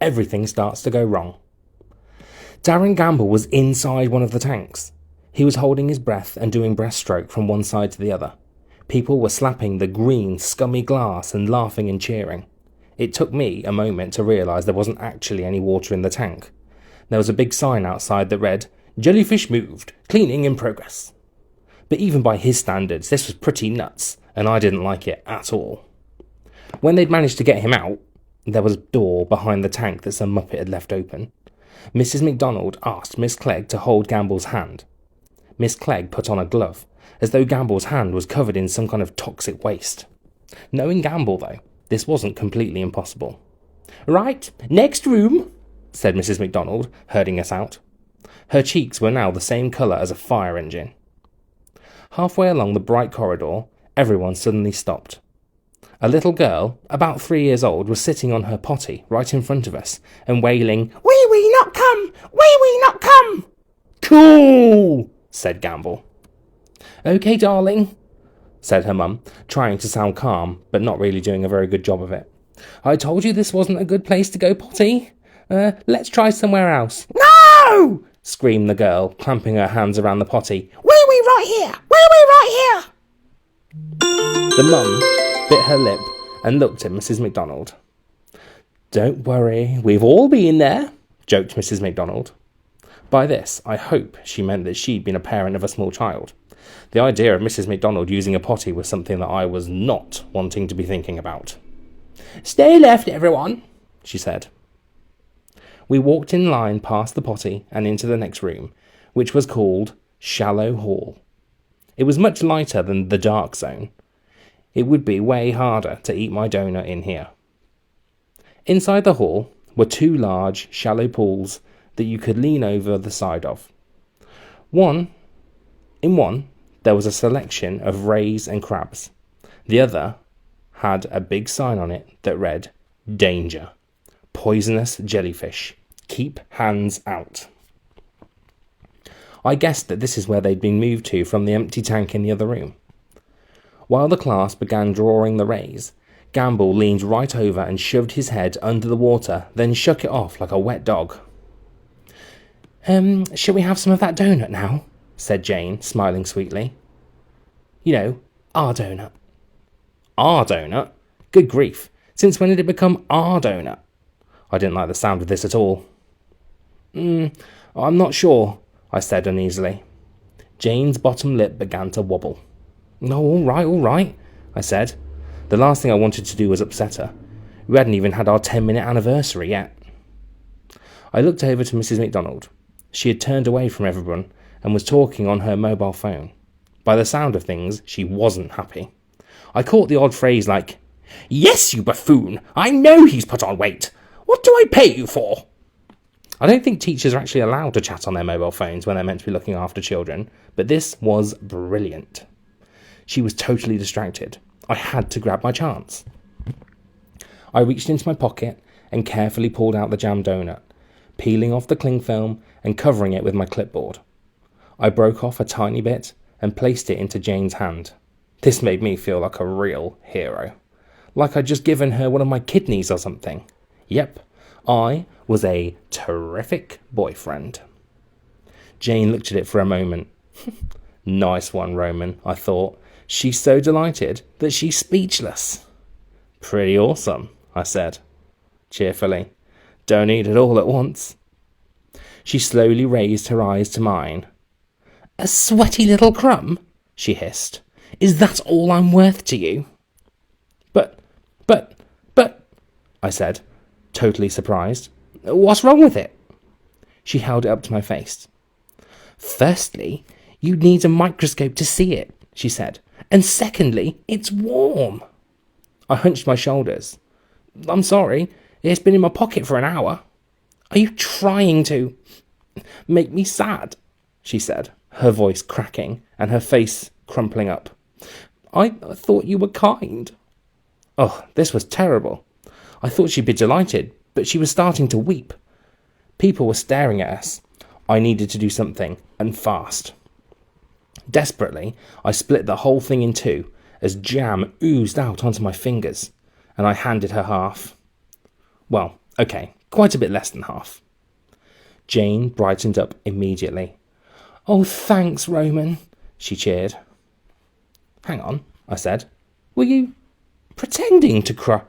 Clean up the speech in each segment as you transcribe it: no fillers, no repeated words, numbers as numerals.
everything starts to go wrong. Darren Gamble was inside one of the tanks. He was holding his breath and doing breaststroke from one side to the other. People were slapping the green, scummy glass and laughing and cheering. It took me a moment to realise there wasn't actually any water in the tank. There was a big sign outside that read, "Jellyfish moved, cleaning in progress." But even by his standards, this was pretty nuts, and I didn't like it at all. When they'd managed to get him out, there was a door behind the tank that some muppet had left open. Mrs. McDonald asked Miss Clegg to hold Gamble's hand. Miss Clegg put on a glove, as though Gamble's hand was covered in some kind of toxic waste. Knowing Gamble, though, this wasn't completely impossible. "Right, next room," said Mrs. McDonald, herding us out. Her cheeks were now the same colour as a fire engine. Halfway along the bright corridor, everyone suddenly stopped. A little girl, about 3 years old, was sitting on her potty right in front of us and wailing, "Wee wee not come! Wee wee not come!" "Cool," said Gamble. "Okay, darling," said her mum, trying to sound calm, but not really doing a very good job of it. "I told you this wasn't a good place to go potty. Let's try somewhere else." "No!" screamed the girl, clamping her hands around the potty. "Wee wee right here! Wee wee right here!" The mum bit her lip and looked at Mrs. McDonald. "Don't worry, we've all been there," joked Mrs. McDonald. By this, I hope she meant that she'd been a parent of a small child. The idea of Mrs. McDonald using a potty was something that I was not wanting to be thinking about. "Stay left, everyone," she said. We walked in line past the potty and into the next room, which was called Shallow Hall. It was much lighter than the dark zone. It would be way harder to eat my donut in here. Inside the hall were 2 large, shallow pools that you could lean over the side of. In one, there was a selection of rays and crabs. The other had a big sign on it that read, "Danger. Poisonous jellyfish. Keep hands out." I guessed that this is where they'd been moved to from the empty tank in the other room. While the class began drawing the rays, Gamble leaned right over and shoved his head under the water, then shook it off like a wet dog. Shall we have some of that donut now?" said Jane, smiling sweetly. "You know, our donut." "Our donut? Good grief, since when did it become our donut?" I didn't like the sound of this at all. I'm not sure," I said uneasily. Jane's bottom lip began to wobble. "No, all right, I said. The last thing I wanted to do was upset her. We hadn't even had our 10-minute anniversary yet. I looked over to Mrs. McDonald. She had turned away from everyone and was talking on her mobile phone. By the sound of things, she wasn't happy. I caught the odd phrase like, "Yes, you buffoon! I know he's put on weight! What do I pay you for?" I don't think teachers are actually allowed to chat on their mobile phones when they're meant to be looking after children, but this was brilliant. She was totally distracted. I had to grab my chance. I reached into my pocket and carefully pulled out the jam donut, peeling off the cling film and covering it with my clipboard. I broke off a tiny bit and placed it into Jane's hand. This made me feel like a real hero. Like I'd just given her one of my kidneys or something. Yep, I was a terrific boyfriend. Jane looked at it for a moment. Nice one, Roman, I thought. She's so delighted that she's speechless. Pretty awesome, I said, cheerfully. Don't eat it all at once. She slowly raised her eyes to mine. A sweaty little crumb, she hissed. Is that all I'm worth to you? But, I said, totally surprised. What's wrong with it? She held it up to my face. Firstly, you need a microscope to see it, she said. And secondly, it's warm. I hunched my shoulders. I'm sorry, it's been in my pocket for an hour. Are you trying to make me sad? She said, her voice cracking and her face crumpling up. I thought you were kind. Oh, this was terrible. I thought she'd be delighted, but she was starting to weep. People were staring at us. I needed to do something, and fast. Desperately, I split the whole thing in two as jam oozed out onto my fingers, and I handed her half. Well, okay, Quite a bit less than half. Jane brightened up immediately. "Oh, thanks, Roman," she cheered. "Hang on," I said. "Were you pretending to cry?"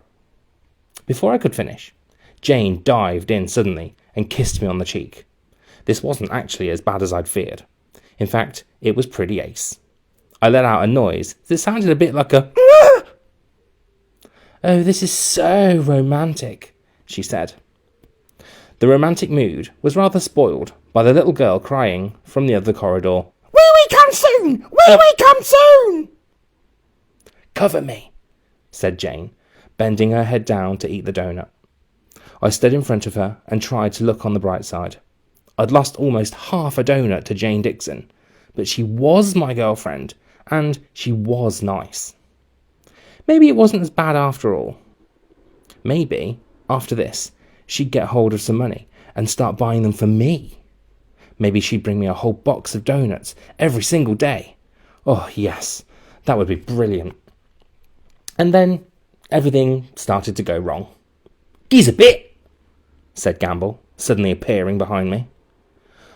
Before I could finish, Jane dived in suddenly and kissed me on the cheek. This wasn't actually as bad as I'd feared. In fact, it was pretty ace. I let out a noise that sounded a bit like a "Ah!" "Oh, this is so romantic," she said. The romantic mood was rather spoiled by the little girl crying from the other corridor, "Wee wee come soon! Wee wee come soon!" "Cover me," said Jane, bending her head down to eat the donut. I stood in front of her and tried to look on the bright side. I'd lost almost half a donut to Jane Dixon, but she was my girlfriend, and she was nice. Maybe it wasn't as bad after all. Maybe, after this, she'd get hold of some money and start buying them for me. Maybe she'd bring me a whole box of donuts every single day. Oh, yes, that would be brilliant. And then everything started to go wrong. "Giz a bit," said Gamble, suddenly appearing behind me.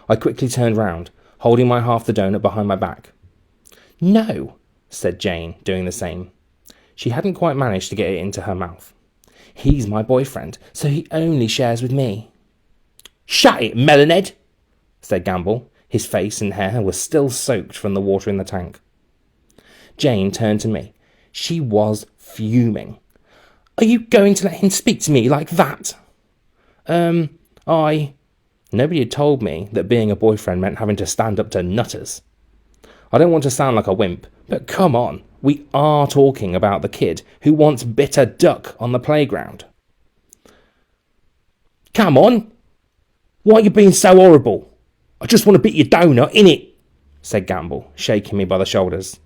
I quickly turned round, holding my half the donut behind my back. "No," said Jane, doing the same. She hadn't quite managed to get it into her mouth. "He's my boyfriend, so he only shares with me." "Shut it, Melonhead," said Gamble. His face and hair were still soaked from the water in the tank. Jane turned to me. She was fuming. "Are you going to let him speak to me like that?" Nobody had told me that being a boyfriend meant having to stand up to nutters. I don't want to sound like a wimp, but come on, we are talking about the kid who once bit a duck on the playground. "Come on! Why are you being so horrible? I just want to bit your donut, innit?" said Gamble, shaking me by the shoulders.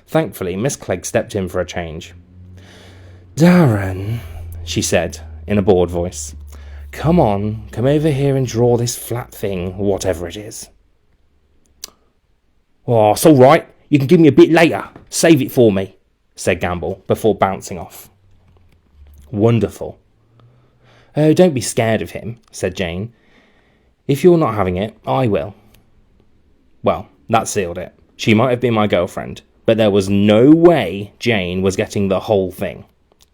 Thankfully, Miss Clegg stepped in for a change. "Darren," she said, in a bored voice. "Come on, come over here and draw this flat thing, whatever it is." "Oh, it's all right. You can give me a bit later. Save it for me," said Gamble, before bouncing off. "Wonderful." "Oh, don't be scared of him," said Jane. "If you're not having it, I will." Well, that sealed it. She might have been my girlfriend, but there was no way Jane was getting the whole thing.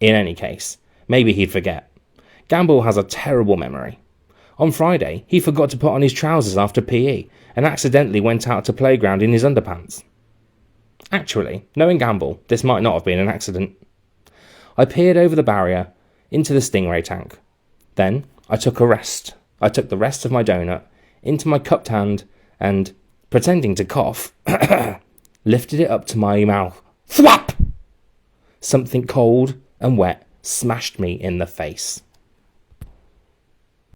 In any case, maybe he'd forget. Gamble has a terrible memory. On Friday, he forgot to put on his trousers after PE and accidentally went out to playground in his underpants. Actually, knowing Gamble, this might not have been an accident. I peered over the barrier into the stingray tank. Then I took a rest. I took the rest of my donut into my cupped hand and, pretending to cough, lifted it up to my mouth. Thwap! Something cold and wet smashed me in the face.